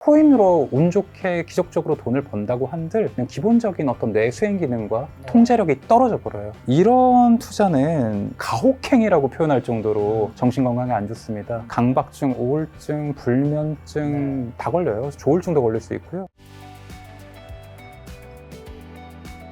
코인으로 운 좋게 기적적으로 돈을 번다고 한들 그냥 기본적인 어떤 뇌 수행 기능과 통제력이 떨어져 버려요. 이런 투자는 가혹행위라고 표현할 정도로 정신건강에 안 좋습니다. 강박증, 우울증, 불면증 다 걸려요. 조울증도 걸릴 수 있고요.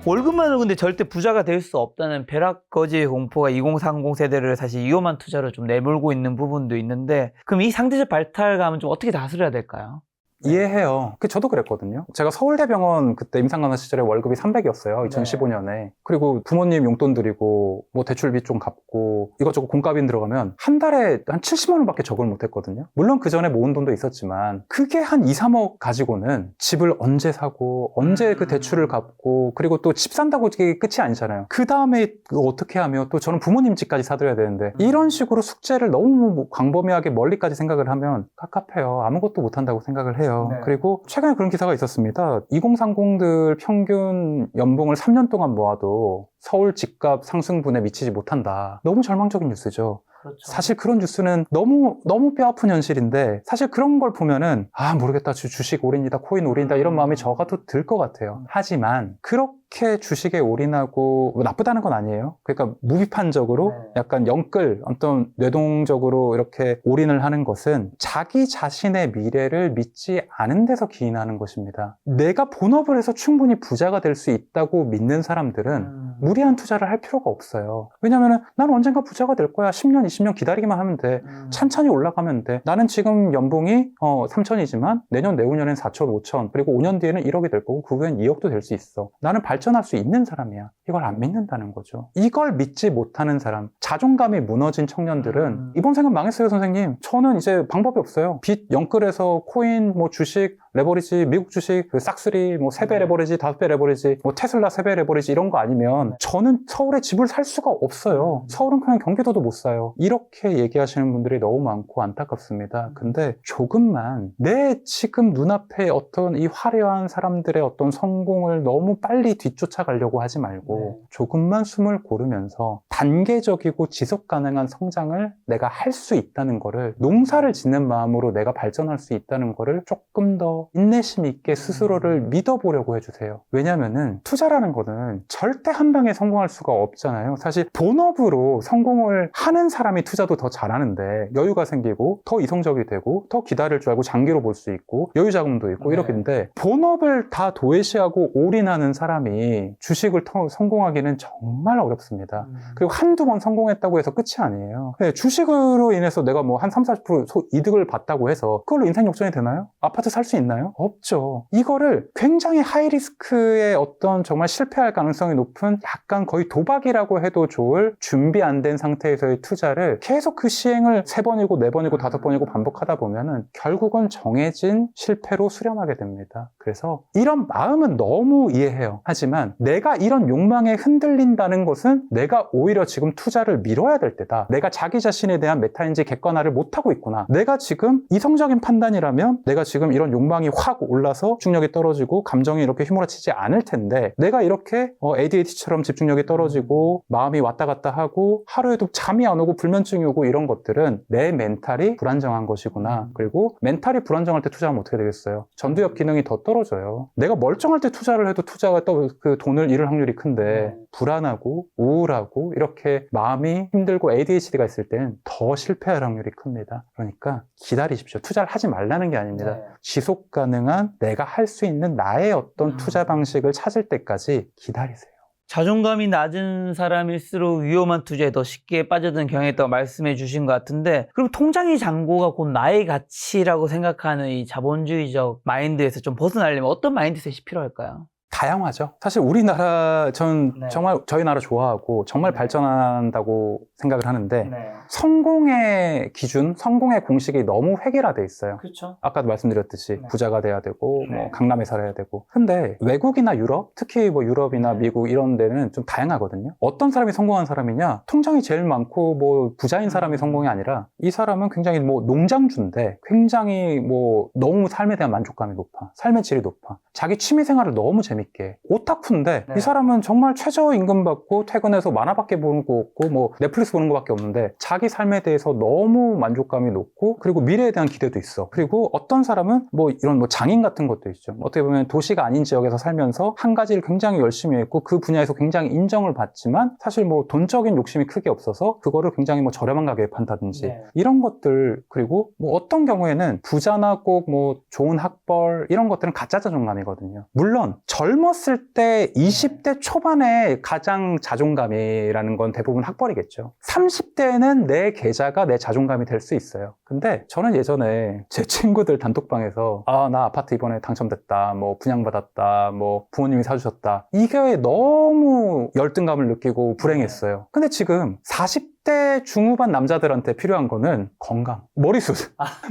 월급만으로 근데 절대 부자가 될 수 없다는 벼락거지의 공포가 2030 세대를 사실 위험한 투자로 좀 내몰고 있는 부분도 있는데, 그럼 이 상대적 발탈감은 좀 어떻게 다스려야 될까요? 이해해요. 저도 그랬거든요. 제가 서울대병원 그때 임상간호 시절에 월급이 300이었어요. 2015년에. 그리고 부모님 용돈 드리고 뭐 대출비 좀 갚고 이것저것 공과금 들어가면 한 달에 한 70만 원밖에 적응을 못했거든요. 물론 그 전에 모은 돈도 있었지만 그게 한 2, 3억 가지고는 집을 언제 사고 언제 그 대출을 갚고 그리고 또 집 산다고 이게 끝이 아니잖아요. 그 다음에 어떻게 하며 또 저는 부모님 집까지 사드려야 되는데 이런 식으로 숙제를 너무 광범위하게 멀리까지 생각을 하면 깝깝해요. 아무것도 못한다고 생각을 해요. 네. 그리고 최근에 그런 기사가 있었습니다. 2030들 평균 연봉을 3년 동안 모아도 서울 집값 상승분에 미치지 못한다. 너무 절망적인 뉴스죠. 그렇죠. 사실 그런 뉴스는 너무 뼈아픈 현실인데 사실 그런 걸 보면은 모르겠다. 주식 올인이다. 코인 올인이다. 이런 마음이 저가도 들 것 같아요. 하지만 그렇게 주식에 올인하고 뭐 나쁘다는 건 아니에요. 그러니까 무비판적으로 약간 영끌 어떤 뇌동적으로 이렇게 올인을 하는 것은 자기 자신의 미래를 믿지 않은 데서 기인하는 것입니다. 내가 본업을 해서 충분히 부자가 될 수 있다고 믿는 사람들은 무리한 투자를 할 필요가 없어요. 왜냐면은 난 언젠가 부자가 될 거야. 10년, 20년 기다리기만 하면 돼. 찬찬히 올라가면 돼. 나는 지금 연봉이 3천이지만 내년, 내후년엔 4천, 5천, 그리고 5년 뒤에는 1억이 될 거고 그 후엔 2억도 될 수 있어. 나는 발전할 수 있는 사람이야. 이걸 안 믿는다는 거죠. 이걸 믿지 못하는 사람, 자존감이 무너진 청년들은 이번 생각 망했어요, 선생님. 저는 이제 방법이 없어요. 빚 영끌해서 코인, 뭐 주식, 레버리지, 미국 주식, 싹쓸이, 뭐 3배 레버리지, 5배 레버리지, 뭐 테슬라 3배 레버리지 이런 거 아니면 저는 서울에 집을 살 수가 없어요. 서울은 그냥 경기도도 못 사요. 이렇게 얘기하시는 분들이 너무 많고 안타깝습니다. 근데 조금만 내 지금 눈앞에 어떤 이 화려한 사람들의 어떤 성공을 너무 빨리 뒤쫓아가려고 하지 말고 조금만 숨을 고르면서 단계적이고 지속 가능한 성장을 내가 할 수 있다는 거를, 농사를 짓는 마음으로 내가 발전할 수 있다는 거를 조금 더 인내심 있게 스스로를 믿어보려고 해주세요. 왜냐면은 투자라는 거는 절대 한 방에 성공할 수가 없잖아요. 사실 본업으로 성공을 하는 사람이 투자도 더 잘하는데 여유가 생기고 더 이성적이 되고 더 기다릴 줄 알고 장기로 볼 수 있고 여유 자금도 있고 이렇게인데, 본업을 다 도외시하고 올인하는 사람이 주식을 성공하기는 정말 어렵습니다. 그리고 한두 번 성공했다고 해서 끝이 아니에요. 주식으로 인해서 내가 뭐 한 30-40% 이득을 봤다고 해서 그걸로 인생 역전이 되나요? 아파트 살 수 있나요? 없죠. 이거를 굉장히 하이리스크의 어떤 정말 실패할 가능성이 높은 약간 거의 도박이라고 해도 좋을 준비 안 된 상태에서의 투자를 계속 그 시행을 3번이고 4번이고 5번이고 반복하다 보면은 결국은 정해진 실패로 수렴하게 됩니다. 그래서 이런 마음은 너무 이해해요. 하지만 내가 이런 욕망에 흔들린다는 것은 내가 오히려 지금 투자를 미뤄야 될 때다. 내가 자기 자신에 대한 메타인지 객관화를 못하고 있구나. 내가 지금 이성적인 판단이라면 내가 지금 이런 욕망이 확 올라서 집중력이 떨어지고 감정이 이렇게 휘몰아치지 않을 텐데, 내가 이렇게 ADHD처럼 집중력이 떨어지고 마음이 왔다 갔다 하고 하루에도 잠이 안 오고 불면증이 오고 이런 것들은 내 멘탈이 불안정한 것이구나. 그리고 멘탈이 불안정할 때 투자하면 어떻게 되겠어요? 전두엽 기능이 더 떨어져요. 내가 멀쩡할 때 투자를 해도 투자가 또 그 돈을 잃을 확률이 큰데 불안하고 우울하고 이렇게 마음이 힘들고 ADHD가 있을 땐 더 실패할 확률이 큽니다. 그러니까 기다리십시오. 투자를 하지 말라는 게 아닙니다. 지속 가능한 내가 할 수 있는 나의 어떤 투자 방식을 찾을 때까지 기다리세요. 자존감이 낮은 사람일수록 위험한 투자에 더 쉽게 빠져드는 경향이 있다고 말씀해 주신 것 같은데, 그럼 통장의 잔고가 곧 나의 가치라고 생각하는 이 자본주의적 마인드에서 좀 벗어나려면 어떤 마인드셋이 필요할까요? 다양하죠. 사실 우리나라, 전 정말 저희 나라 좋아하고 정말 발전한다고 생각을 하는데 성공의 기준, 성공의 공식이 너무 획일화돼 있어요. 그렇죠. 아까도 말씀드렸듯이 부자가 돼야 되고 뭐 강남에 살아야 되고. 근데 외국이나 유럽, 특히 뭐 유럽이나 미국 이런 데는 좀 다양하거든요. 어떤 사람이 성공한 사람이냐? 통장이 제일 많고 뭐 부자인 사람이 성공이 아니라 이 사람은 굉장히 뭐 농장주인데 굉장히 뭐 너무 삶에 대한 만족감이 높아. 삶의 질이 높아. 자기 취미 생활을 너무 재밌게 재밌게. 오타쿠인데 네. 이 사람은 정말 최저임금 받고 퇴근해서 만화밖에 보는 거 없고 뭐 넷플릭스 보는 거밖에 없는데 자기 삶에 대해서 너무 만족감이 높고 그리고 미래에 대한 기대도 있어. 그리고 어떤 사람은 뭐 이런 뭐 장인 같은 것도 있죠. 어떻게 보면 도시가 아닌 지역에서 살면서 한 가지를 굉장히 열심히 했고 그 분야에서 굉장히 인정을 받지만 사실 뭐 돈적인 욕심이 크게 없어서 그거를 굉장히 뭐 저렴한 가격에 판다든지 네. 이런 것들. 그리고 뭐 어떤 경우에는 부자나 꼭 뭐 좋은 학벌 이런 것들은 가짜 자존감이거든요. 물론 젊었을 때 20대 초반에 가장 자존감이라는 건 대부분 학벌이겠죠. 30대에는 내 계좌가 내 자존감이 될 수 있어요. 근데 저는 예전에 제 친구들 단톡방에서 나 아파트 이번에 당첨됐다, 뭐 분양받았다, 뭐 부모님이 사주셨다, 이게 너무 열등감을 느끼고 불행했어요. 근데 지금 40대 중후반 남자들한테 필요한 거는 건강, 머리숱,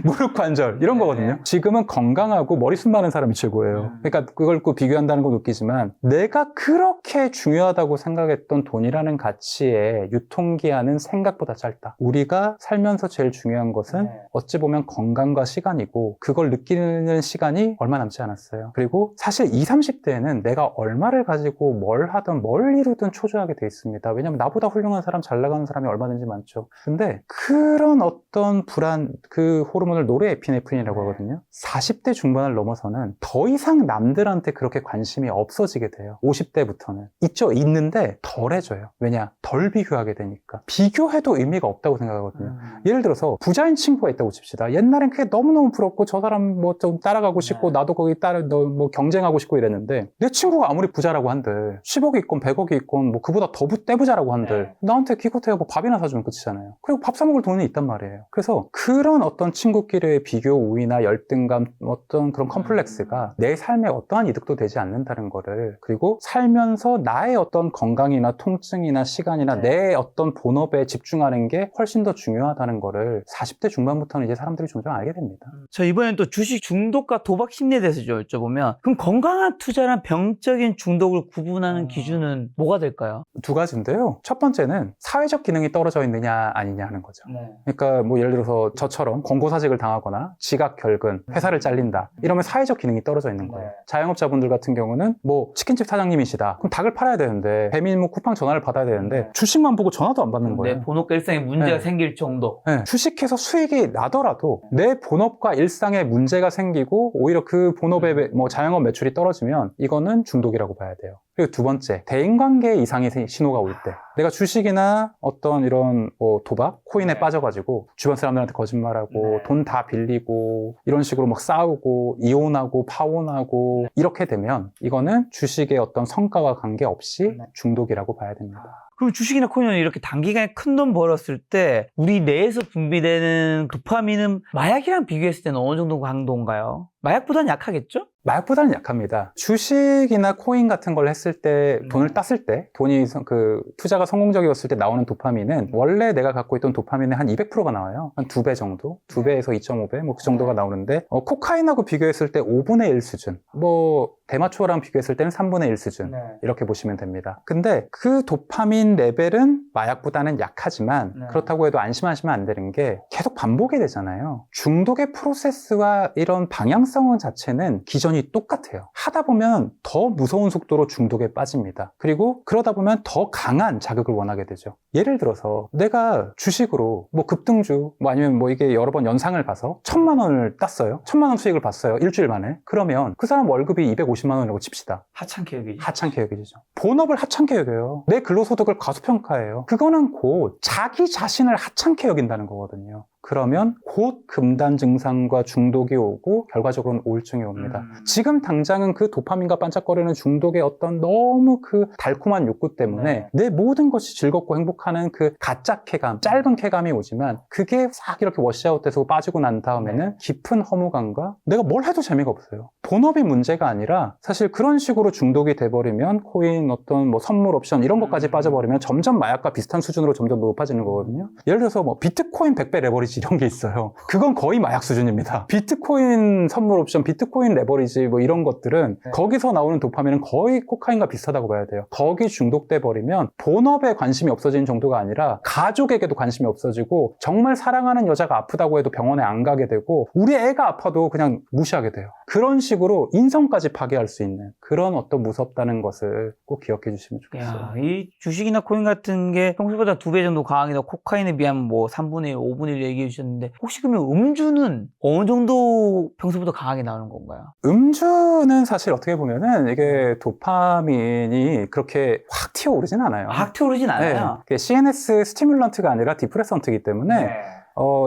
무릎 관절 이런 거거든요. 지금은 건강하고 머리숱 많은 사람이 최고예요. 그러니까 그걸 꼭 비교한다는 건 웃기지만 내가 그렇게 중요하다고 생각했던 돈이라는 가치의 유통기한은 생각보다 짧다. 우리가 살면서 제일 중요한 것은 어찌 보면 건강과 시간이고 그걸 느끼는 시간이 얼마 남지 않았어요. 그리고 사실 20, 30대에는 내가 얼마를 가지고 뭘 하든 뭘 이루든 초조하게 돼 있습니다. 왜냐면 나보다 훌륭한 사람, 잘 나가는 사람이 얼마든지 많죠. 근데 그런 어떤 불안, 그 호르몬을 노르에피네프린이라고 하거든요. 40대 중반을 넘어서는 더 이상 남들한테 그렇게 관심이 없어지게 돼요. 50대부터는. 있죠? 있는데 덜해져요. 왜냐? 덜 비교하게 되니까. 비교해도 의미가 없다고 생각하거든요. 예를 들어서 부자인 친구가 있다고 칩시다. 옛날엔 그게 너무너무 부럽고 저 사람 뭐 좀 따라가고 싶고 나도 거기 따라 뭐 경쟁하고 싶고 이랬는데 내 친구가 아무리 부자라고 한들 10억이 있건 100억이 있건 뭐 그보다 더 떼부자라고 한들 나한테 기껏해야 뭐 밥이나 사주면 끝이잖아요. 그리고 밥 사 먹을 돈이 있단 말이에요. 그래서 그런 어떤 친구끼리의 비교 우위나 열등감, 어떤 그런 컴플렉스가 내 삶에 어떠한 이득도 되지 않는다는 거를, 그리고 살면서 나의 어떤 건강이나 통증이나 시간이나 내 어떤 본업에 집중하는 게 훨씬 더 중요하다는 거를 40대 중반부터는 이제 사람들이 점점 알게 됩니다. 저 이번엔 또 주식 중독과 도박 심리에 대해서 좀 여쭤보면, 그럼 건강한 투자랑 병적인 중독을 구분하는 기준은 뭐가 될까요? 두 가지인데요. 첫 번째는 사회적 기능이 떨어져 있느냐 아니냐 하는 거죠. 그러니까 뭐 예를 들어서 저처럼 권고사직을 당하거나 지각 결근, 회사를 잘린다 이러면 사회적 기능이 떨어져 있는 거예요. 자영업자분들 같은 경우는 뭐 치킨집 사장님이시다. 그럼 닭을 팔아야 되는데 배민 뭐 쿠팡 전화를 받아야 되는데 주식만 보고 전화도 안 받는 거예요. 내 본업과 일상에 문제가 네. 생길 정도. 네. 주식해서 수익이 나더라도 내 본업과 일상에 문제가 생기고 오히려 그 본업의 뭐 자영업 매출이 떨어지면 이거는 중독이라고 봐야 돼요. 그리고 두 번째, 대인관계 이상의 신호가 올 때, 내가 주식이나 어떤 이런 뭐 도박, 코인에 빠져가지고 주변 사람들한테 거짓말하고 돈 다 빌리고 이런 식으로 막 싸우고 이혼하고 파혼하고 이렇게 되면 이거는 주식의 어떤 성과와 관계없이 중독이라고 봐야 됩니다. 그럼 주식이나 코인은 이렇게 단기간에 큰 돈 벌었을 때 우리 뇌에서 분비되는 도파민은 마약이랑 비교했을 때는 어느 정도 강도인가요? 마약보다는 약하겠죠? 마약보다는 약합니다. 주식이나 코인 같은 걸 했을 때, 돈을 땄을 때, 돈이 그 투자가 성공적이었을 때 나오는 도파민은 원래 내가 갖고 있던 도파민의 한 200%가 나와요. 한 2배 정도? 2배에서 2.5배? 뭐 그 정도가 나오는데, 코카인하고 비교했을 때 5분의 1 수준. 뭐, 대마초랑 비교했을 때는 3분의 1 수준. 이렇게 보시면 됩니다. 근데 그 도파민 레벨은 마약보다는 약하지만 그렇다고 해도 안심하시면 안 되는 게 계속 반복이 되잖아요. 중독의 프로세스와 이런 방향성 자체는 기전이 똑같아요. 하다 보면 더 무서운 속도로 중독에 빠집니다. 그리고 그러다 보면 더 강한 자극을 원하게 되죠. 예를 들어서 내가 주식으로 뭐 급등주 뭐 아니면 뭐 이게 여러 번 연상을 봐서 1,000만 원을 땄어요. 1,000만 원 수익을 봤어요. 일주일 만에. 그러면 그 사람 월급이 250만 원이라고 칩시다. 하찮게 여기지. 하찮게 여기죠. 본업을 하찮게 여겨요. 내 근로소득을 과소평가해요. 그거는 곧 자기 자신을 하찮게 여긴다는 거거든요. 그러면 곧 금단 증상과 중독이 오고 결과적으로는 우울증이 옵니다. 지금 당장은 그 도파민과 반짝거리는 중독의 어떤 너무 그 달콤한 욕구 때문에 내 모든 것이 즐겁고 행복하는 그 가짜 쾌감, 짧은 쾌감이 오지만 그게 싹 이렇게 워시아웃돼서 빠지고 난 다음에는 깊은 허무감과 내가 뭘 해도 재미가 없어요. 본업이 문제가 아니라 사실 그런 식으로 중독이 돼버리면 코인 어떤 뭐 선물 옵션 이런 것까지 빠져버리면 점점 마약과 비슷한 수준으로 점점 높아지는 거거든요. 예를 들어서 뭐 비트코인 100배 레버리지 이런 게 있어요. 그건 거의 마약 수준입니다. 비트코인 선물 옵션, 비트코인 레버리지 뭐 이런 것들은 거기서 나오는 도파민은 거의 코카인과 비슷하다고 봐야 돼요. 거기 중독돼 버리면 본업에 관심이 없어지는 정도가 아니라 가족에게도 관심이 없어지고 정말 사랑하는 여자가 아프다고 해도 병원에 안 가게 되고 우리 애가 아파도 그냥 무시하게 돼요. 그런 식으로 인성까지 파괴할 수 있는 그런 어떤 무섭다는 것을 꼭 기억해 주시면 좋겠어요. 야, 이 주식이나 코인 같은 게 평소보다 2배 정도 강하게 코카인에 비하면 뭐 3분의 1, 5분의 1 얘기해 주셨는데 혹시 그러면 음주는 어느 정도 평소보다 강하게 나오는 건가요? 음주는 사실 어떻게 보면은 이게 도파민이 그렇게 확 튀어오르진 않아요. 확 튀어오르진 않아요. 네. CNS 스티뮬런트가 아니라 디프레선트이기 때문에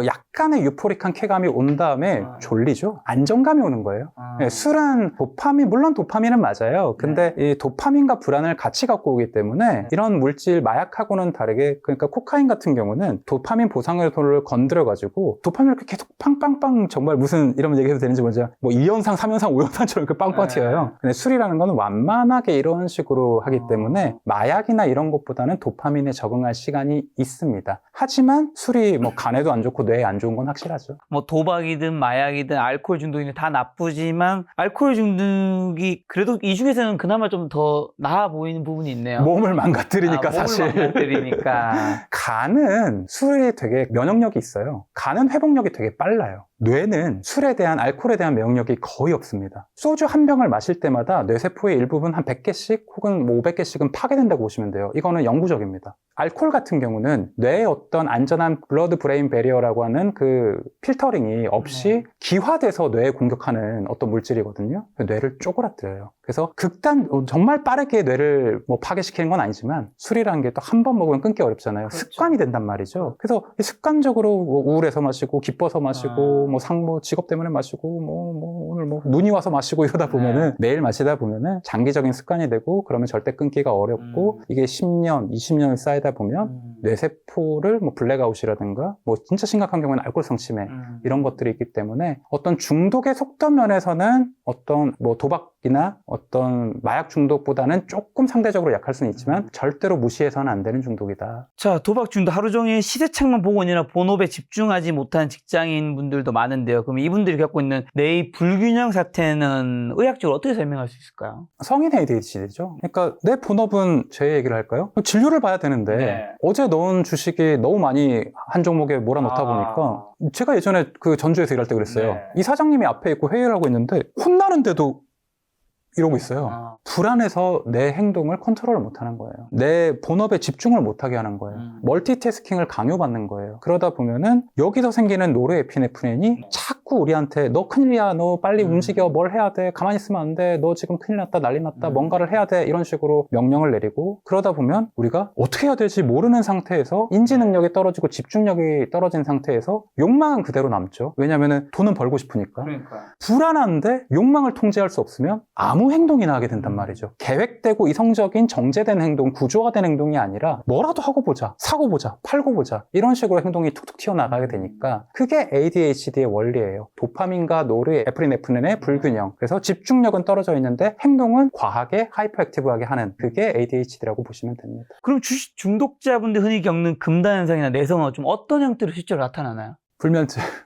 약간의 유포릭한 쾌감이 온 다음에 졸리죠. 안정감이 오는 거예요. 네, 술은 물론 도파민은 맞아요. 근데 이 도파민과 불안을 같이 갖고 오기 때문에 이런 물질, 마약하고는 다르게 그러니까 코카인 같은 경우는 도파민 보상을 건드려가지고 도파민을 이렇게 계속 팡팡팡 정말 무슨 이런 얘기해도 되는지 모르지 뭐 2연상, 3연상, 5연상처럼 이렇게 빵빵 튀어요. 근데 술이라는 건 완만하게 이런 식으로 하기 때문에 마약이나 이런 것보다는 도파민에 적응할 시간이 있습니다. 하지만 술이 뭐 간에도 안 좋고 뇌에 안 좋은 건 확실하죠. 뭐 도박이든 마약이든 알코올 중독이든 다 나쁘지만 알코올 중독이 그래도 이 중에서는 그나마 좀 더 나아 보이는 부분이 있네요. 몸을 망가뜨리니까 사실. 몸을 망가뜨리니까. 간은 술이 되게 면역력이 있어요. 간은 회복력이 되게 빨라요. 뇌는 술에 대한 알코올에 대한 면역력이 거의 없습니다. 소주 한 병을 마실 때마다 뇌세포의 일부분 한 100개씩 혹은 뭐 500개씩은 파괴된다고 보시면 돼요. 이거는 영구적입니다. 알코올 같은 경우는 뇌의 어떤 안전한 블러드 브레인 베리어라고 하는 그 필터링이 없이 기화돼서 뇌에 공격하는 어떤 물질이거든요. 뇌를 쪼그라뜨려요. 그래서 정말 빠르게 뇌를 뭐 파괴시키는 건 아니지만 술이라는 게 또 한 번 먹으면 끊기 어렵잖아요. 그렇죠. 습관이 된단 말이죠. 그래서 습관적으로 뭐 우울해서 마시고 기뻐서 마시고 뭐 직업 때문에 마시고 오늘 뭐 눈이 와서 마시고 이러다 보면은 매일 마시다 보면은 장기적인 습관이 되고 그러면 절대 끊기가 어렵고 이게 10년, 20년을 쌓이다 보면 뇌세포를 뭐 블랙아웃이라든가 뭐 진짜 심각한 경우는 알코올성 치매 이런 것들이 있기 때문에 어떤 중독의 속도 면에서는 어떤 뭐 도박이나 어떤 마약 중독보다는 조금 상대적으로 약할 수는 있지만 절대로 무시해서는 안 되는 중독이다. 자, 도박 중독 하루 종일 시대착만 보고 있느라 본업에 집중하지 못한 직장인 분들도 많은데요. 그럼 이분들이 겪고 있는 뇌의 불균형 사태는 의학적으로 어떻게 설명할 수 있을까요? 성인 ADHD죠. 그러니까 내 본업은 제 얘기를 할까요? 진료를 봐야 되는데 어제 넣은 주식이 너무 많이 한 종목에 몰아넣다 보니까 제가 예전에 그 전주에서 일할 때 그랬어요. 이 사장님이 앞에 있고 회의를 하고 있는데 혼나는데도 이러고 있어요. 불안해서 내 행동을 컨트롤을 못하는 거예요. 내 본업에 집중을 못하게 하는 거예요. 멀티태스킹을 강요받는 거예요. 그러다 보면은 여기서 생기는 노르에피네프린이 자꾸 우리한테 너 큰일이야, 너 빨리 움직여, 뭘 해야 돼, 가만히 있으면 안 돼, 너 지금 큰일 났다, 난리 났다, 뭔가를 해야 돼, 이런 식으로 명령을 내리고 그러다 보면 우리가 어떻게 해야 될지 모르는 상태에서 인지 능력이 떨어지고 집중력이 떨어진 상태에서 욕망은 그대로 남죠. 왜냐면은 돈은 벌고 싶으니까. 불안한데 욕망을 통제할 수 없으면 아무 행동이나 하게 된단 말이죠. 계획되고 이성적인 정제된 행동, 구조화된 행동이 아니라 뭐라도 하고 보자, 사고 보자, 팔고 보자 이런 식으로 행동이 툭툭 튀어나가게 되니까 그게 ADHD의 원리예요. 도파민과 노르에피네프린의 불균형. 그래서 집중력은 떨어져 있는데 행동은 과하게 하이퍼액티브하게 하는 그게 ADHD라고 보시면 됩니다. 그럼 주식 중독자분들 흔히 겪는 금단 현상이나 내성은 좀 어떤 형태로 실제로 나타나나요?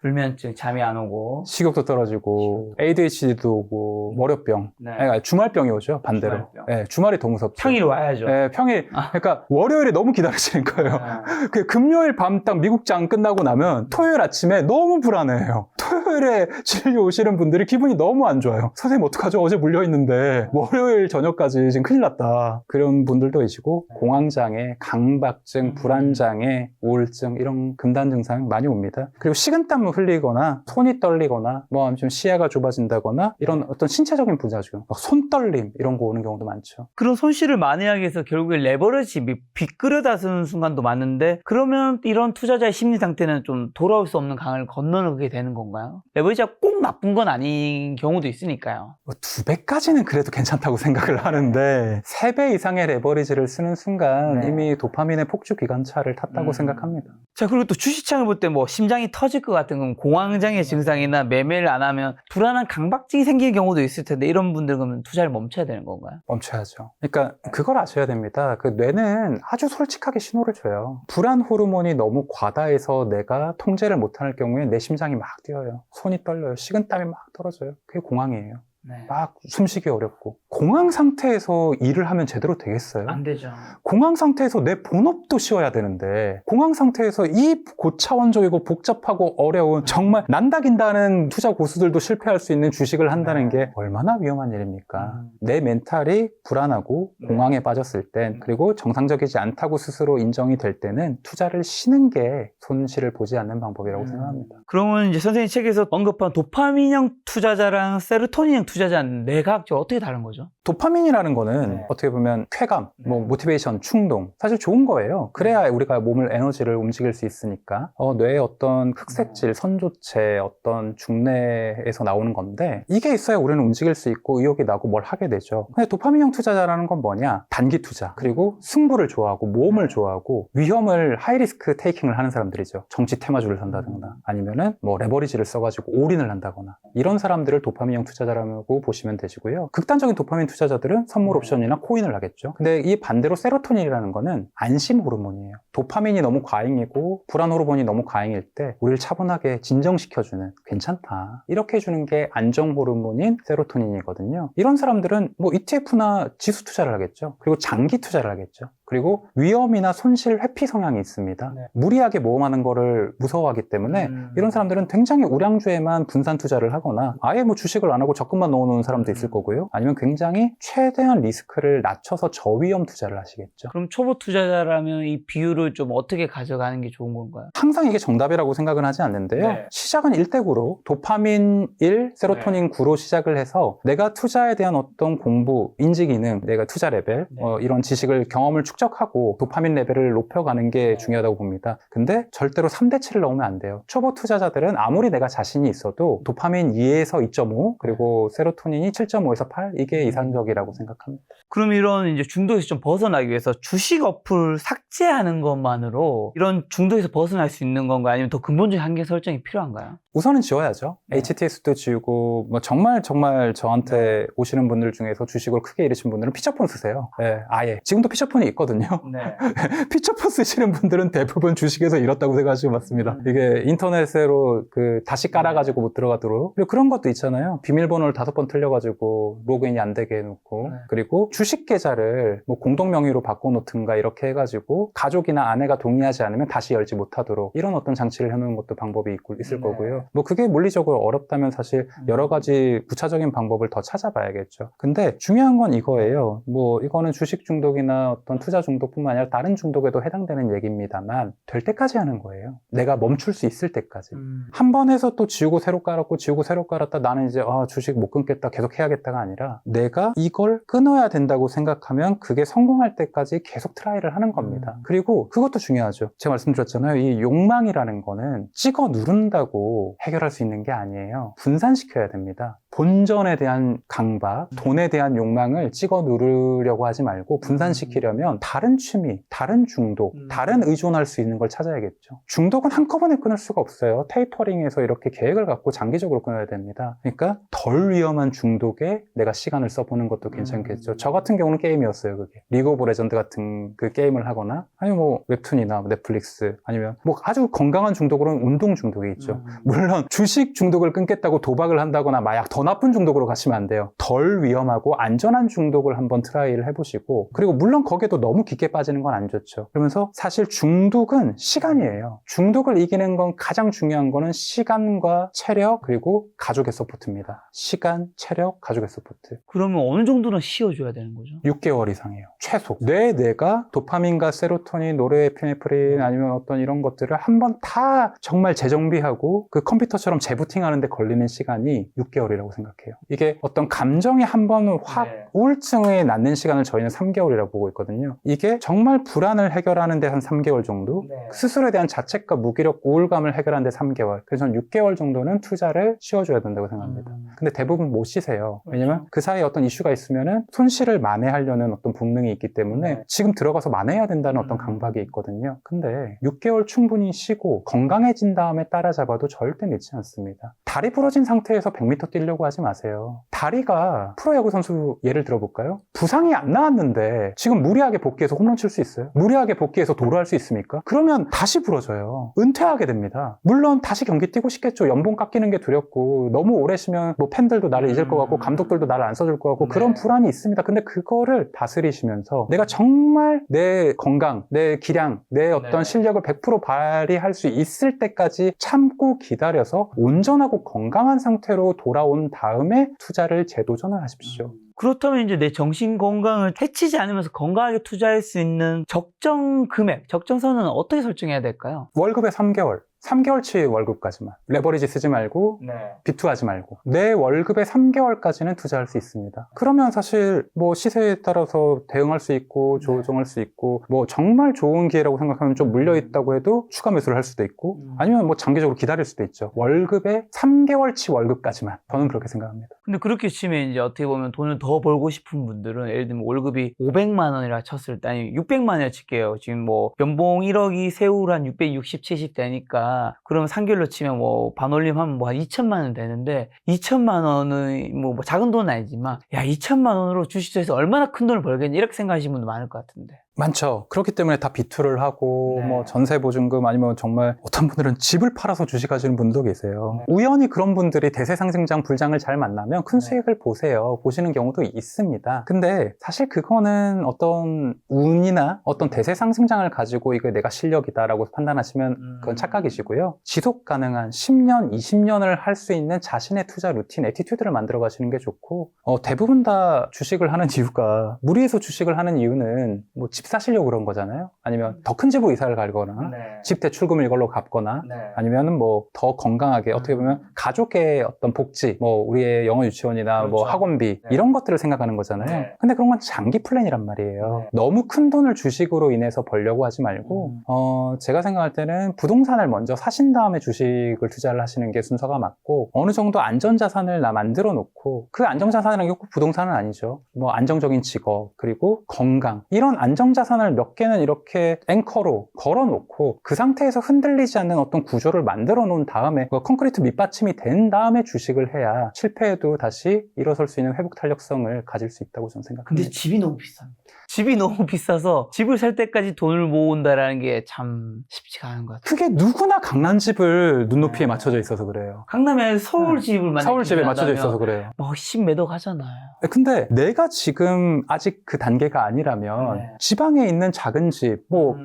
불면증, 잠이 안 오고 식욕도 떨어지고 ADHD도 오고 월요병, 그러니까 주말병이 오죠. 반대로. 주말이 더 무섭죠. 평일 와야죠. 평일. 그러니까 월요일에 너무 기다리시는 거예요. 그 금요일 밤 딱 미국장 끝나고 나면 토요일 아침에 너무 불안해요. 토요일에 진료 오시는 분들이 기분이 너무 안 좋아요. 선생님 어떡하죠? 어제 물려있는데 월요일 저녁까지 지금 큰일 났다. 그런 분들도 계시고 공황장애, 강박증, 불안장애, 우울증 이런 금단 증상 많이 옵니다. 그리고 식은땀을 흘리거나 손이 떨리거나 뭐 좀 시야가 좁아진다거나 이런 어떤 신체적인 부작용, 막 손떨림 이런 거 오는 경우도 많죠. 그런 손실을 만회하기 위해서 결국에 레버리지, 빗끌어다쓰는 순간도 많은데 그러면 이런 투자자의 심리 상태는 좀 돌아올 수 없는 강을 건너게 되는 건가요? 레버리지가 꼭 나쁜 건 아닌 경우도 있으니까요. 2배까지는 그래도 괜찮다고 생각을 하는데 3배 이상의 레버리지를 쓰는 순간 이미 도파민의 폭주 기관차를 탔다고 생각합니다. 자, 그리고 또 주식창을 볼 때 뭐 심장이 터질 것 같은 건 공황장애 증상이나 매매를 안 하면 불안한 강박증이 생길 경우도 있을 텐데 이런 분들은 그러면 투자를 멈춰야 되는 건가요? 멈춰야죠. 그러니까 그걸 아셔야 됩니다. 그 뇌는 아주 솔직하게 신호를 줘요. 불안 호르몬이 너무 과다해서 내가 통제를 못할 경우에 내 심장이 막 뛰어요. 손이 떨려요. 식은땀이 막 떨어져요. 그게 공황이에요. 네. 막 숨쉬기 어렵고 공황 상태에서 일을 하면 제대로 되겠어요? 안 되죠. 공황 상태에서 내 본업도 쉬어야 되는데 공황 상태에서 이 고차원적이고 복잡하고 어려운 정말 난다긴다는 투자 고수들도 실패할 수 있는 주식을 한다는 게 얼마나 위험한 일입니까? 내 멘탈이 불안하고 공황에 빠졌을 땐 그리고 정상적이지 않다고 스스로 인정이 될 때는 투자를 쉬는 게 손실을 보지 않는 방법이라고 생각합니다. 그러면 이제 선생님 책에서 언급한 도파민형 투자자랑 세로토닌형 투자자는 뇌과학적으로 어떻게 다른 거죠? 도파민이라는 거는 네. 어떻게 보면 쾌감, 뭐 모티베이션, 충동 사실 좋은 거예요. 그래야 우리가 몸을 에너지를 움직일 수 있으니까 뇌의 어떤 흑색질, 선조체, 어떤 중뇌에서 나오는 건데 이게 있어야 우리는 움직일 수 있고 의욕이 나고 뭘 하게 되죠. 근데 도파민형 투자자라는 건 뭐냐? 단기 투자, 그리고 승부를 좋아하고 모험을 좋아하고 위험을 하이리스크 테이킹을 하는 사람들이죠. 정치 테마주를 산다거나 아니면은 뭐 레버리지를 써가지고 올인을 한다거나 이런 사람들을 도파민형 투자자라고 보시면 되시고요. 극단적인 도파민 투자자들은 선물 옵션이나 코인을 하겠죠. 근데 이 반대로 세로토닌이라는 거는 안심 호르몬이에요. 도파민이 너무 과잉이고 불안 호르몬이 너무 과잉일 때 우리를 차분하게 진정시켜주는 괜찮다 이렇게 해주는 게 안정 호르몬인 세로토닌이거든요. 이런 사람들은 뭐 ETF나 지수 투자를 하겠죠. 그리고 장기 투자를 하겠죠. 그리고 위험이나 손실 회피 성향이 있습니다. 네. 무리하게 모험하는 거를 무서워하기 때문에 이런 사람들은 굉장히 우량주에만 분산 투자를 하거나 아예 뭐 주식을 안 하고 적금만 넣어놓은 사람도 있을 거고요. 아니면 굉장히 최대한 리스크를 낮춰서 저위험 투자를 하시겠죠. 그럼 초보 투자자라면 이 비율을 좀 어떻게 가져가는 게 좋은 건가요? 항상 이게 정답이라고 생각은 하지 않는데요. 네. 시작은 1대9로 도파민 1, 세로토닌 9로 시작을 해서 내가 투자에 대한 어떤 공부, 인지기능, 내가 투자 레벨, 이런 지식을 경험을 축적하고 도파민 레벨을 높여가는 게 중요하다고 봅니다. 근데 절대로 3대7을 넣으면 안 돼요. 초보 투자자들은 아무리 내가 자신이 있어도 도파민 2에서 2.5 그리고 세로토닌이 7.5에서 8 이게 이상적이라고 생각합니다. 그럼 이런 이제 중독에서 좀 벗어나기 위해서 주식 어플 삭제하는 것만으로 이런 중독에서 벗어날 수 있는 건가요? 아니면 더 근본적인 한계 설정이 필요한가요? 우선은 지워야죠. 네. HTS도 지우고 뭐 정말 저한테 오시는 분들 중에서 주식으로 크게 잃으신 분들은 피처폰 쓰세요. 네, 아예. 지금도 피처폰이 있거든요. 네. 피처폰 쓰시는 분들은 대부분 주식에서 잃었다고 생각하시면 맞습니다. 이게 인터넷으로 다시 깔아가지고 못 들어가도록. 그리고 그런 것도 있잖아요. 비밀번호를 5번 틀려가지고 로그인이 안 되게 해놓고. 네. 그리고 주식 계좌를 뭐 공동 명의로 바꿔놓든가 이렇게 해가지고 가족이나 아내가 동의하지 않으면 다시 열지 못하도록 이런 어떤 장치를 해놓는 것도 방법이 있을 거고요. 뭐 그게 물리적으로 어렵다면 사실 여러 가지 부차적인 방법을 더 찾아봐야겠죠. 근데 중요한 건 이거예요. 뭐 이거는 주식 중독이나 어떤 투자 중독뿐만 아니라 다른 중독에도 해당되는 얘기입니다만 될 때까지 하는 거예요. 내가 멈출 수 있을 때까지. 한 번 해서 또 지우고 새로 깔았고 지우고 새로 깔았다 나는 이제 주식 못 끊겠다 계속 해야겠다가 아니라 내가 이걸 끊어야 된다고 생각하면 그게 성공할 때까지 계속 트라이를 하는 겁니다. 그리고 그것도 중요하죠. 제가 말씀드렸잖아요. 이 욕망이라는 거는 찍어 누른다고 해결할 수 있는 게 아니에요. 분산시켜야 됩니다. 본전에 대한 강박, 돈에 대한 욕망을 찍어 누르려고 하지 말고 분산시키려면 다른 취미, 다른 중독, 다른 의존할 수 있는 걸 찾아야겠죠. 중독은 한꺼번에 끊을 수가 없어요. 테이퍼링해서 이렇게 계획을 갖고 장기적으로 끊어야 됩니다. 그러니까 덜 위험한 중독에 내가 시간을 써보는 것도 괜찮겠죠. 저 같은 경우는 게임이었어요. 그게 리그 오브 레전드 같은 그 게임을 하거나 아니면 뭐 웹툰이나 넷플릭스 아니면 뭐 아주 건강한 중독으로는 운동 중독이 있죠. 물론 주식 중독을 끊겠다고 도박을 한다거나 마약 더 나쁜 중독으로 가시면 안 돼요. 덜 위험하고 안전한 중독을 한번 트라이를 해보시고 그리고 물론 거기에도 너무 깊게 빠지는 건 안 좋죠. 그러면서 사실 중독은 시간이에요. 중독을 이기는 건 가장 중요한 거는 시간과 체력 그리고 가족의 서포트입니다. 시간, 체력, 가족의 서포트. 그러면 어느 정도는 씌워줘야 되는 거죠? 6개월 이상이에요. 최소. 뇌가 도파민과 세로토닌, 노르에피네프린 아니면 어떤 이런 것들을 한번 다 정말 재정비하고 그 컴퓨터처럼 재부팅하는데 걸리는 시간이 6개월이라고 생각해요. 이게 어떤 감정이 한번 확 우울증에 낫는 시간을 저희는 3개월이라고 보고 있거든요. 이게 정말 불안을 해결하는 데 한 3개월 정도 스스로에 대한 자책과 무기력, 우울감을 해결하는 데 3개월. 그래서 저는 6개월 정도는 투자를 쉬어줘야 된다고 생각합니다. 근데 대부분 못 쉬세요. 왜냐면 그 사이에 어떤 이슈가 있으면은 손실을 만회하려는 어떤 본능이 있기 때문에 지금 들어가서 만회해야 된다는 어떤 강박이 있거든요. 근데 6개월 충분히 쉬고 건강해진 다음에 따라잡아도 절대 늦지 않습니다. 다리 부러진 상태에서 100m 뛰려고 하지 마세요. 다리가 프로야구 선수 예를 들어볼까요? 부상이 안 나왔는데 지금 무리하게 복귀해서 홈런 칠 수 있어요? 무리하게 복귀해서 도루할 수 있습니까? 그러면 다시 부러져요. 은퇴하게 됩니다. 물론 다시 경기 뛰고 싶겠죠. 연봉 깎이는 게 두렵고 너무 오래 쉬면 뭐 팬들도 나를 잊을 것 같고 감독들도 나를 안 써줄 것 같고 그런 불안이 있습니다. 근데 그거를 다스리시면서 내가 정말 내 건강, 내 기량, 내 어떤 실력을 100% 발휘할 수 있을 때까지 참고 기다려서 온전하고 건강한 상태로 돌아온 다음에 투자를 재도전을 하십시오. 그렇다면 이제 내 정신 건강을 해치지 않으면서 건강하게 투자할 수 있는 적정 금액, 적정선은 어떻게 설정해야 될까요? 월급의 3개월치 월급까지만. 레버리지 쓰지 말고 비투하지 말고 내 월급의 3개월까지는 투자할 수 있습니다. 그러면 사실 뭐 시세에 따라서 대응할 수 있고 조정할 수 있고 뭐 정말 좋은 기회라고 생각하면 좀 물려있다고 해도 추가 매수를 할 수도 있고 아니면 뭐 장기적으로 기다릴 수도 있죠. 월급의 3개월치 월급까지만. 저는 그렇게 생각합니다. 근데 그렇게 치면 이제 어떻게 보면 돈을 더 벌고 싶은 분들은 예를 들면 월급이 500만 원이라 쳤을 때 아니 600만 원이라 칠게요. 지금 뭐 연봉 1억이 세후로 한 660, 70 되니까 그러면 3개월로 치면 뭐 반올림 하면 뭐 한 2천만 원 되는데 2천만 원은 뭐 작은 돈은 아니지만 야 2천만 원으로 주식투자해서 얼마나 큰 돈을 벌겠냐 이렇게 생각하시는 분도 많을 것 같은데. 많죠. 그렇기 때문에 다 비투를 하고 뭐 전세 보증금 아니면 정말 어떤 분들은 집을 팔아서 주식하시는 분도 계세요. 우연히 그런 분들이 대세상승장 불장을 잘 만나면 큰 수익을 보시는 경우도 있습니다. 근데 사실 그거는 어떤 운이나 어떤 대세상승장을 가지고 이거 내가 실력이다라고 판단하시면 그건 착각이시고요. 지속 가능한 10년, 20년을 할 수 있는 자신의 투자 루틴, 애티튜드를 만들어 가시는 게 좋고 대부분 다 주식을 하는 이유가 무리해서 주식을 하는 이유는 뭐 집 사시려고 그런 거잖아요. 아니면 더 큰 집으로 이사를 가거나 집 대출금을 이걸로 갚거나 아니면은 뭐 더 건강하게 어떻게 보면 가족의 어떤 복지, 뭐 우리의 영어 유치원이나 뭐 학원비 이런 것들을 생각하는 거잖아요. 근데 그런 건 장기 플랜이란 말이에요. 너무 큰 돈을 주식으로 인해서 벌려고 하지 말고 제가 생각할 때는 부동산을 먼저 사신 다음에 주식을 투자를 하시는 게 순서가 맞고 어느 정도 안전자산을 만들어 놓고 그 안정자산이라는 게 꼭 부동산은 아니죠. 뭐 안정적인 직업 그리고 건강 이런 안정자산을 몇 개는 이렇게 앵커로 걸어놓고 그 상태에서 흔들리지 않는 어떤 구조를 만들어 놓은 다음에 콘크리트 밑받침이 된 다음에 주식을 해야 실패해도 다시 일어설 수 있는 회복 탄력성을 가질 수 있다고 저는 생각합니다. 근데 집이 너무 비쌉니다. 집이 너무 비싸서 집을 살 때까지 돈을 모은다라는 게 참 쉽지가 않은 것 같아요. 그게 누구나 강남 집을 눈높이에 맞춰져 있어서 그래요. 강남에 서울 집을 만약에 서울 집에 맞춰져 있어서 그래요. 막 10매덕 하잖아요. 근데 내가 지금 아직 그 단계가 아니라면 지방에 있는 작은 집, 뭐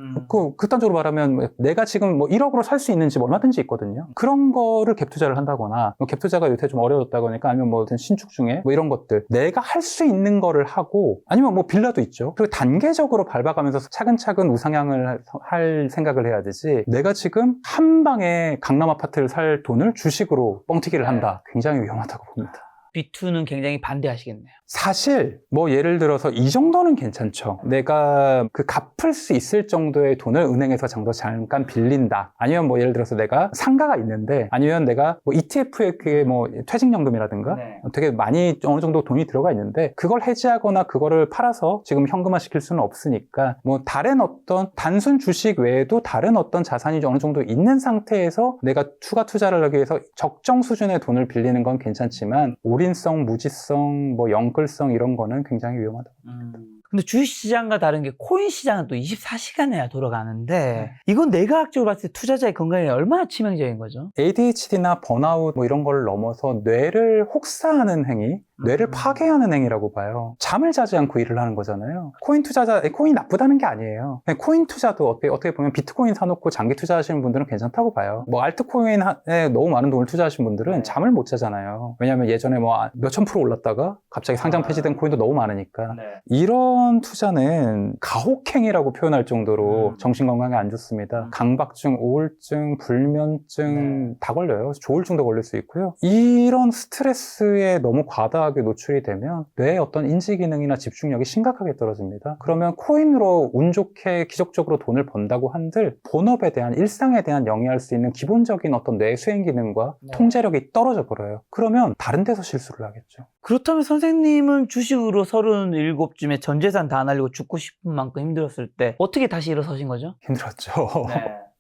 극단적으로 말하면 내가 지금 뭐 1억으로 살 수 있는 집 얼마든지 있거든요. 그런 거를 갭 투자를 한다거나 갭 투자가 요새 좀 어려웠다고 하니까 아니면 뭐 신축 중에 뭐 이런 것들 내가 할 수 있는 거를 하고 아니면 뭐 빌라도 있죠. 그리고 단계적으로 밟아가면서 차근차근 우상향을 할 생각을 해야 되지 내가 지금 한 방에 강남 아파트를 살 돈을 주식으로 뻥튀기를 한다. 굉장히 위험하다고 봅니다. 비투는 굉장히 반대하시겠네요. 사실 뭐 예를 들어서 이 정도는 괜찮죠. 내가 그 갚을 수 있을 정도의 돈을 은행에서 잠깐 빌린다. 아니면 뭐 예를 들어서 내가 상가가 있는데 아니면 내가 뭐 ETF에 그게 뭐 퇴직연금이라든가 되게 많이 어느 정도 돈이 들어가 있는데 그걸 해지하거나 그거를 팔아서 지금 현금화 시킬 수는 없으니까 뭐 다른 어떤 단순 주식 외에도 다른 어떤 자산이 어느 정도 있는 상태에서 내가 추가 투자를 하기 위해서 적정 수준의 돈을 빌리는 건 괜찮지만 올인성, 무지성, 뭐 영끌성 이런 거는 굉장히 위험하다고 봅니다. 근데 주식시장과 다른 게 코인 시장은 또 24시간이나 돌아가는데 이건 내과학적으로 봤을 때 투자자의 건강에 얼마나 치명적인 거죠? ADHD나 번아웃 뭐 이런 걸 넘어서 뇌를 혹사하는 행위, 뇌를 파괴하는 행위라고 봐요. 잠을 자지 않고 일을 하는 거잖아요. 코인 나쁘다는 게 아니에요. 코인 투자도 어떻게 보면 비트코인 사놓고 장기 투자하시는 분들은 괜찮다고 봐요. 뭐 알트코인에 너무 많은 돈을 투자하신 분들은 잠을 못 자잖아요. 왜냐하면 예전에 뭐 몇천 프로 올랐다가 갑자기 상장 폐지된 코인도 너무 많으니까. 이런 투자는 가혹행위라고 표현할 정도로 정신건강에 안 좋습니다. 강박증, 우울증, 불면증 다 걸려요. 조울증도 걸릴 수 있고요. 이런 스트레스에 너무 과다하게 노출이 되면 뇌의 어떤 인지 기능이나 집중력이 심각하게 떨어집니다. 그러면 코인으로 운 좋게 기적적으로 돈을 번다고 한들 본업에 대한 일상에 대한 영위할 수 있는 기본적인 어떤 뇌 수행 기능과 통제력이 떨어져 버려요. 그러면 다른 데서 실수를 하겠죠. 그렇다면 선생님은 주식으로 37쯤에 전 재산 다 날리고 죽고 싶은 만큼 힘들었을 때 어떻게 다시 일어서신 거죠? 힘들었죠.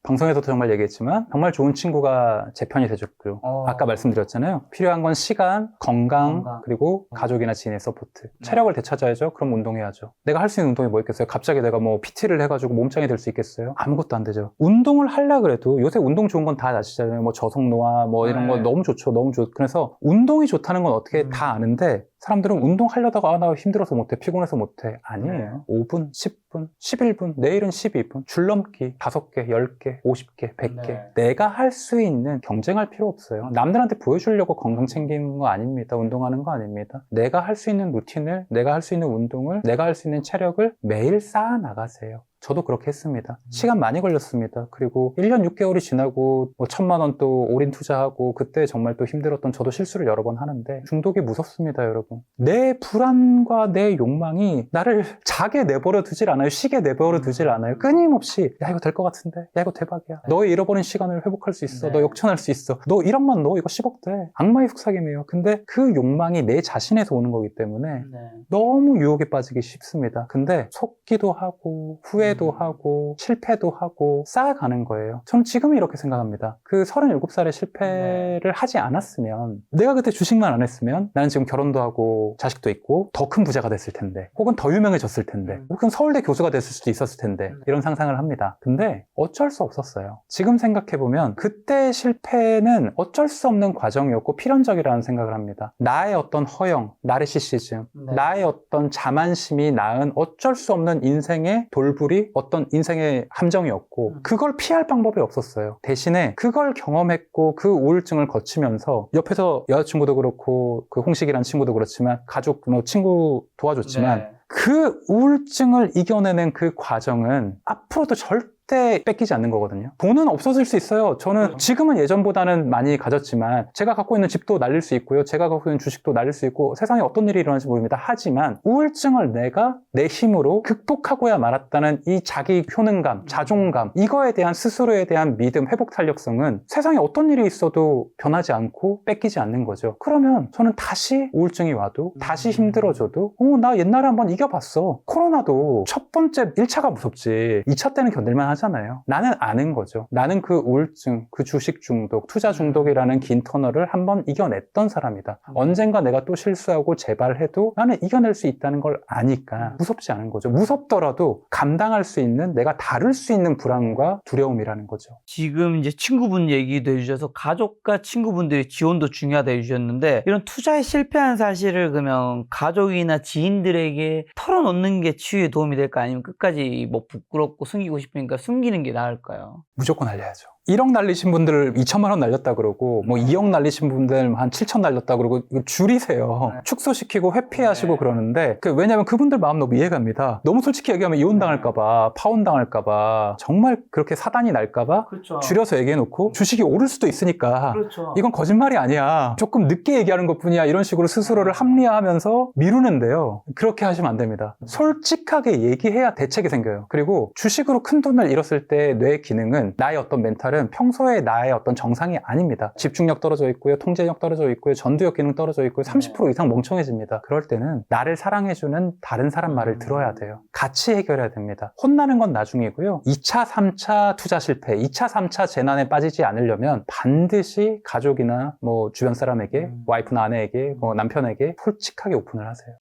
방송에서도 정말 얘기했지만 정말 좋은 친구가 제 편이 돼줬고요. 아까 말씀드렸잖아요. 필요한 건 시간, 건강, 그리고 가족이나 지인의 서포트. 체력을 되찾아야죠. 그럼 운동해야죠. 내가 할 수 있는 운동이 뭐 있겠어요? 갑자기 내가 뭐 PT를 해가지고 몸짱이 될 수 있겠어요? 아무것도 안 되죠. 운동을 하려고 그래도 요새 운동 좋은 건 다 아시잖아요. 뭐 저속노화 뭐 이런 거 너무 좋죠. 너무 좋. 그래서 운동이 좋다는 건 어떻게 다 아는데 사람들은 운동하려다가 나 힘들어서 못해, 피곤해서 못해. 아니에요. 5분, 10분, 11분, 내일은 12분, 줄넘기 5개, 10개, 50개, 100개. 내가 할 수 있는 경쟁할 필요 없어요. 남들한테 보여주려고 건강 챙기는 거 아닙니다. 운동하는 거 아닙니다. 내가 할 수 있는 루틴을, 내가 할 수 있는 운동을, 내가 할 수 있는 체력을 매일 쌓아 나가세요. 저도 그렇게 했습니다. 시간 많이 걸렸습니다. 그리고 1년 6개월이 지나고 뭐 1,000만 원 또 올인 투자하고 그때 정말 또 힘들었던 저도 실수를 여러 번 하는데 중독이 무섭습니다, 여러분. 내 불안과 내 욕망이 나를 자게 내버려 두질 않아요. 쉬게 내버려 두질 않아요. 끊임없이 야 이거 될 것 같은데, 야 이거 대박이야. 너의 잃어버린 시간을 회복할 수 있어. 너 역전할 수 있어. 너 1억만 넣어. 이거 10억 돼. 악마의 속삭임이에요. 근데 그 욕망이 내 자신에서 오는 거기 때문에 너무 유혹에 빠지기 쉽습니다. 근데 속기도 하고 후회도 하고 실패도 하고 쌓아가는 거예요. 저는 지금 이렇게 생각합니다. 그 37살에 실패를 하지 않았으면, 내가 그때 주식만 안 했으면 나는 지금 결혼도 하고 자식도 있고 더 큰 부자가 됐을 텐데, 혹은 더 유명해졌을 텐데, 혹은 서울대 교수가 됐을 수도 있었을 텐데, 이런 상상을 합니다. 근데 어쩔 수 없었어요. 지금 생각해보면 그때 실패는 어쩔 수 없는 과정이었고 필연적이라는 생각을 합니다. 나의 어떤 허영, 나르시시즘, 나의 어떤 자만심이 낳은 어쩔 수 없는 인생의 돌불이 어떤 인생의 함정이었고, 그걸 피할 방법이 없었어요. 대신에 그걸 경험했고 그 우울증을 거치면서 옆에서 여자친구도 그렇고 그 홍식이라는 친구도 그렇지만 가족, 뭐 친구 도와줬지만 그 우울증을 이겨내는 그 과정은 앞으로도 절대 뺏기지 않는 거거든요. 돈은 없어질 수 있어요. 저는 지금은 예전보다는 많이 가졌지만 제가 갖고 있는 집도 날릴 수 있고요. 제가 갖고 있는 주식도 날릴 수 있고 세상에 어떤 일이 일어날지 모릅니다. 하지만 우울증을 내가 내 힘으로 극복하고야 말았다는 이 자기 효능감, 자존감, 이거에 대한 스스로에 대한 믿음, 회복 탄력성은 세상에 어떤 일이 있어도 변하지 않고 뺏기지 않는 거죠. 그러면 저는 다시 우울증이 와도 다시 힘들어져도 나 옛날에 한번 이겨봤어. 코로나도 첫 번째 1차가 무섭지 2차 때는 견딜만 하잖아요. 나는 아는 거죠. 나는 그 우울증, 그 주식 중독, 투자 중독이라는 긴 터널을 한번 이겨냈던 사람이다. 언젠가 내가 또 실수하고 재발해도 나는 이겨낼 수 있다는 걸 아니까 무섭지 않은 거죠. 무섭더라도 감당할 수 있는, 내가 다룰 수 있는 불안과 두려움이라는 거죠. 지금 이제 친구분 얘기도 해주셔서 가족과 친구분들의 지원도 중요하다 해주셨는데, 이런 투자에 실패한 사실을 그러면 가족이나 지인들에게 털어놓는 게 치유에 도움이 될까? 아니면 끝까지 뭐 부끄럽고 숨기고 싶으니까 숨기는 게 나을까요? 무조건 알려야죠. 1억 날리신 분들 2천만 원 날렸다 그러고, 뭐 2억 날리신 분들 한 7천 날렸다 그러고, 이거 줄이세요. 축소시키고 회피하시고 그러는데, 왜냐면 그분들 마음 너무 이해갑니다. 너무 솔직히 얘기하면 이혼당할까봐, 파혼당할까봐, 정말 그렇게 사단이 날까봐 줄여서 얘기해놓고, 주식이 오를 수도 있으니까, 이건 거짓말이 아니야. 조금 늦게 얘기하는 것 뿐이야. 이런 식으로 스스로를 합리화하면서 미루는데요. 그렇게 하시면 안 됩니다. 솔직하게 얘기해야 대책이 생겨요. 그리고 주식으로 큰 돈을 잃었을 때 뇌의 기능은, 나의 어떤 멘탈은 평소에 나의 어떤 정상이 아닙니다. 집중력 떨어져 있고요, 통제력 떨어져 있고요, 전두엽 기능 떨어져 있고요, 30% 이상 멍청해집니다. 그럴 때는 나를 사랑해주는 다른 사람 말을 들어야 돼요. 같이 해결해야 됩니다. 혼나는 건 나중이고요. 2차, 3차 투자 실패, 2차, 3차 재난에 빠지지 않으려면 반드시 가족이나 뭐 주변 사람에게, 와이프나 아내에게, 뭐 남편에게 솔직하게 오픈을 하세요.